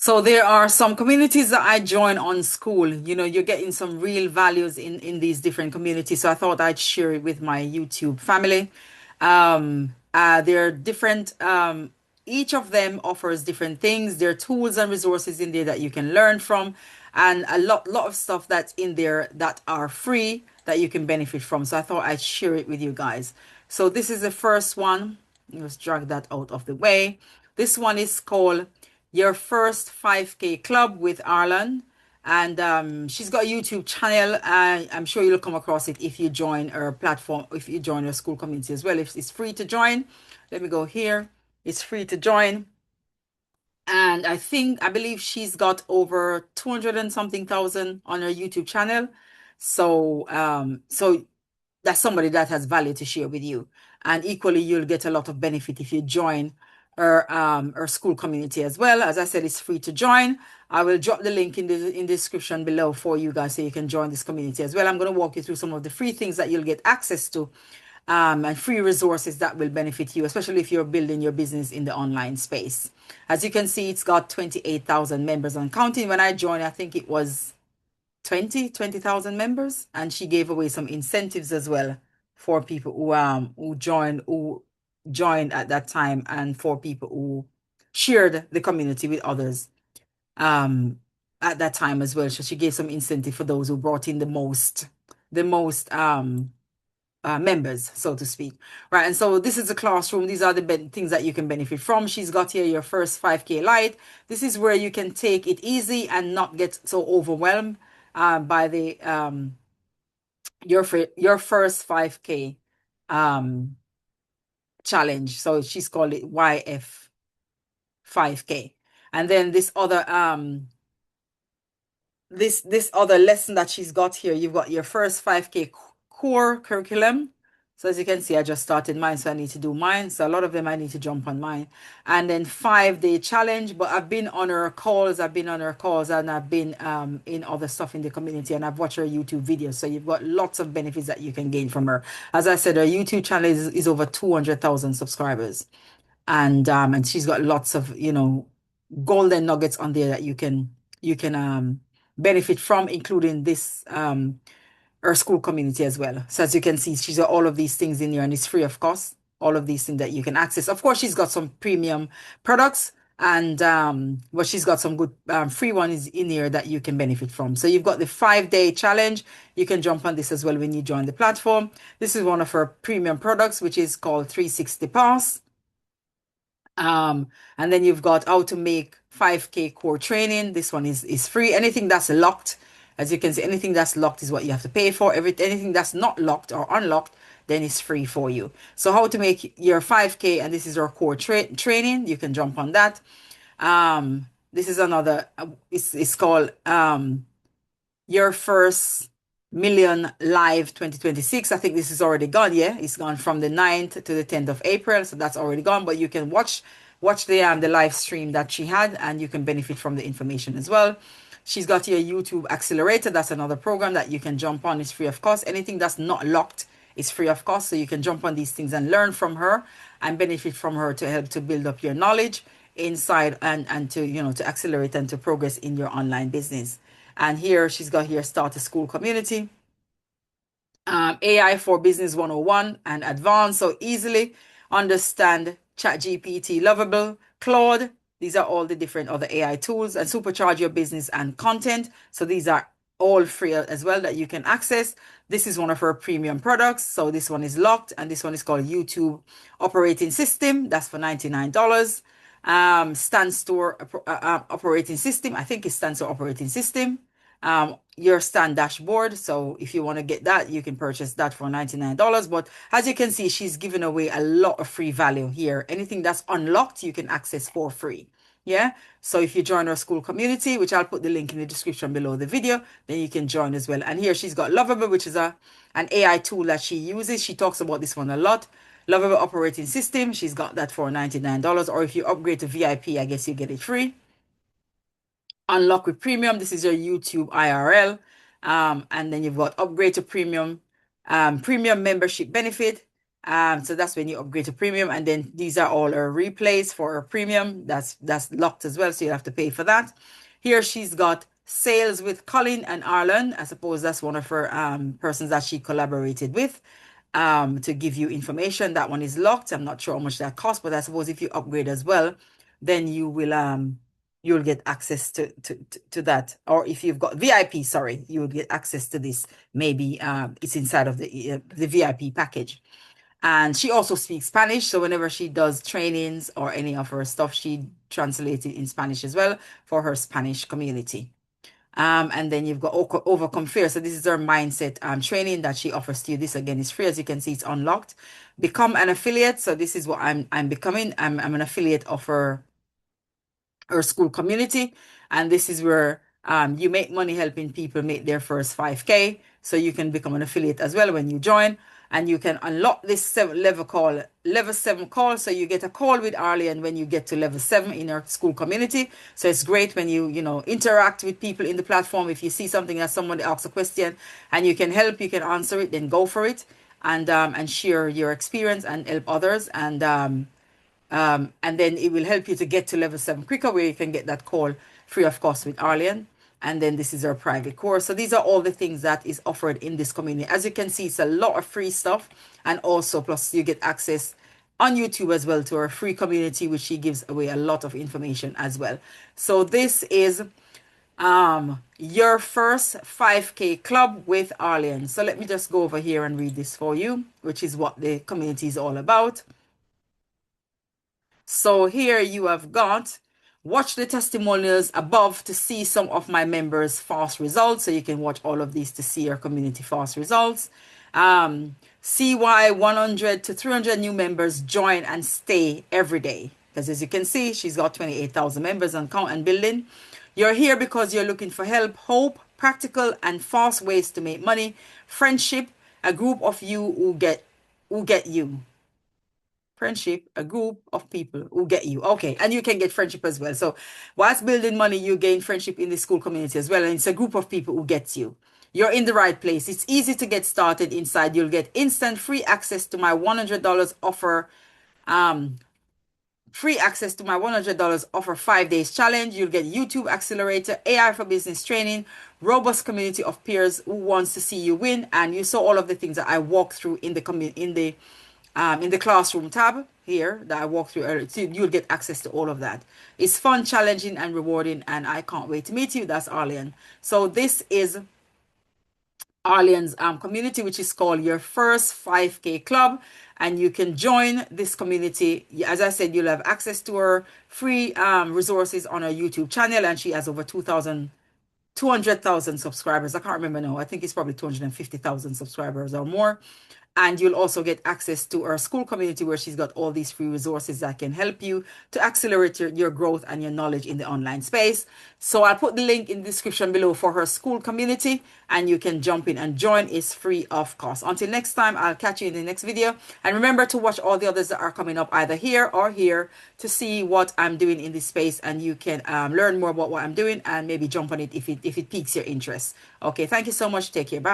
So there are some communities that I join on Skool. You know, you're getting some real values in these different communities. So I thought I'd share it with my YouTube family. There are different, each of them offers different things. There are tools and resources in there that you can learn from, and a lot of stuff that's in there that are free that you can benefit from. So I thought I'd share it with you guys. So this is the first one. Let's drag that out of the way. This one is called Your First 5K Club with Arlan. And she's got a YouTube channel. I'm sure you'll come across it if you join her platform, if you join her Skool community as well. If it's free to join, let me go here. It's free to join. And I believe she's got over 200 and something thousand on her YouTube channel. So that's somebody that has value to share with you. And equally, you'll get a lot of benefit if you join her Skool community as well. As I said, it's free to join. I will drop the link in the description below for you guys so you can join this community as well. I'm going to walk you through some of the free things that you'll get access to, and free resources that will benefit you, especially if you're building your business in the online space. As you can see, it's got 28,000 members and counting. When I joined, I think it was 20,000 members, and she gave away some incentives as well for people who joined at that time, and for people who shared the community with others um at that time as well. So she gave some incentive for those who brought in the most members, so to speak. Right. And so this is the classroom. These are the things that you can benefit from. She's got here your first 5K light. This is where you can take it easy and not get so overwhelmed by the your first 5K um challenge. So she's called it YF 5K. And then this other lesson that she's got here, you've got your first 5K core curriculum. So as you can see, I just started mine, so I need to do mine. So a lot of them I need to jump on mine. And then 5-day challenge. But I've been on her calls, and I've been in other stuff in the community, and I've watched her YouTube videos. So you've got lots of benefits that you can gain from her. As I said, her YouTube channel is over 200,000 subscribers. And she's got lots of, golden nuggets on there that you can benefit from, including this our Skool community as well. So as you can see, she's got all of these things in here, and it's free of cost. All of these things that you can access. Of course, she's got some premium products, and but she's got some good free ones in here that you can benefit from. So you've got the 5-day challenge. You can jump on this as well when you join the platform. This is one of her premium products, which is called 360 Pass. And then you've got how to make 5K core training. This one is free. Anything that's locked, as you can see, anything that's locked is what you have to pay for. Anything that's not locked or unlocked, then it's free for you. So how to make your 5K, and this is our core training. You can jump on that. This is another. It's called Your First Million Live 2026. I think this is already gone. Yeah, it's gone from the 9th to the 10th of April. So that's already gone. But you can watch the live stream that she had, and you can benefit from the information as well. She's got your YouTube Accelerator. That's another program that you can jump on. It's free of cost. Anything that's not locked is free of cost. So you can jump on these things and learn from her and benefit from her to help to build up your knowledge inside, and to, to accelerate and to progress in your online business. And here she's got here start a Skool community, AI for Business 101 and advanced, so easily understand ChatGPT, Lovable, Claude. These are all the different other AI tools, and supercharge your business and content. So these are all free as well that you can access. This is one of our premium products. So this one is locked, and this one is called YouTube Operating System. That's for $99. Store operating system. I think it stands for operating system. Your stand dashboard. So if you want to get that, you can purchase that for $99. But as you can see, she's giving away a lot of free value here. Anything that's unlocked, you can access for free. Yeah. So if you join our Skool community, which I'll put the link in the description below the video, then you can join as well. And here she's got Lovable, which is an AI tool that she uses. She talks about this one a lot. Lovable operating system. She's got that for $99. Or if you upgrade to VIP, I guess you get it free. Unlock with premium. This is your YouTube IRL. And then you've got upgrade to premium, premium membership benefit. So that's when you upgrade to premium, and then these are all our replays for our premium. That's locked as well, so you have to pay for that. Here she's got sales with Colin and Arlan. I suppose that's one of her persons that she collaborated with to give you information. That one is locked. I'm not sure how much that costs, but I suppose if you upgrade as well, then you'll get access to that. Or if you've got VIP, sorry, you'll get access to this. Maybe it's inside of the VIP package. And she also speaks Spanish. So whenever she does trainings or any of her stuff, she translates it in Spanish as well for her Spanish community. And then you've got Overcome Fear. So this is her mindset training that she offers to you. This again is free. As you can see, it's unlocked. Become an affiliate. So this is what I'm becoming. I'm an affiliate of her Skool community. And this is where you make money helping people make their first 5K. So you can become an affiliate as well when you join. And you can unlock this level 7 call. So you get a call with Arlan when you get to level 7 in our Skool community. So it's great when you interact with people in the platform. If you see something that somebody asks a question and you can help, you can answer it, then go for it and share your experience and help others. And then it will help you to get to level 7 quicker, where you can get that call free of cost with Arlan. And then this is our private course. So these are all the things that is offered in this community. As you can see, it's a lot of free stuff. And also, plus you get access on YouTube as well to our free community, which she gives away a lot of information as well. So this is your first 5K club with Arlan. So let me just go over here and read this for you, which is what the community is all about. So here you have got, watch the testimonials above to see some of my members' fast results. So you can watch all of these to see your community fast results. See why 100 to 300 new members join and stay every day. Because as you can see, she's got 28,000 members and count and building. You're here because you're looking for help, hope, practical and fast ways to make money, friendship, a group of you who get you. Friendship, a group of people who get you. Okay, and you can get friendship as well. So whilst building money, you gain friendship in the Skool community as well. And it's a group of people who gets you. You're in the right place. It's easy to get started inside. You'll get instant free access to my $100 offer. Free access to my $100 offer 5 days challenge. You'll get YouTube accelerator, AI for business training, robust community of peers who wants to see you win. And you saw all of the things that I walked through in the classroom tab here that I walked through earlier. So you'll get access to all of that. It's fun, challenging, and rewarding, and I can't wait to meet you. That's Arlan. So this is Arlan's community, which is called Your First 5K Club, and you can join this community. As I said, you'll have access to her free resources on her YouTube channel, and she has over 200,000 subscribers. I can't remember now. I think it's probably 250,000 subscribers or more. And you'll also get access to our Skool community, where she's got all these free resources that can help you to accelerate your growth and your knowledge in the online space. So I'll put the link in the description below for her Skool community, and you can jump in and join. It's free of cost. Until next time, I'll catch you in the next video. And remember to watch all the others that are coming up either here or here to see what I'm doing in this space. And you can learn more about what I'm doing and maybe jump on it if it piques your interest. Okay, thank you so much. Take care. Bye.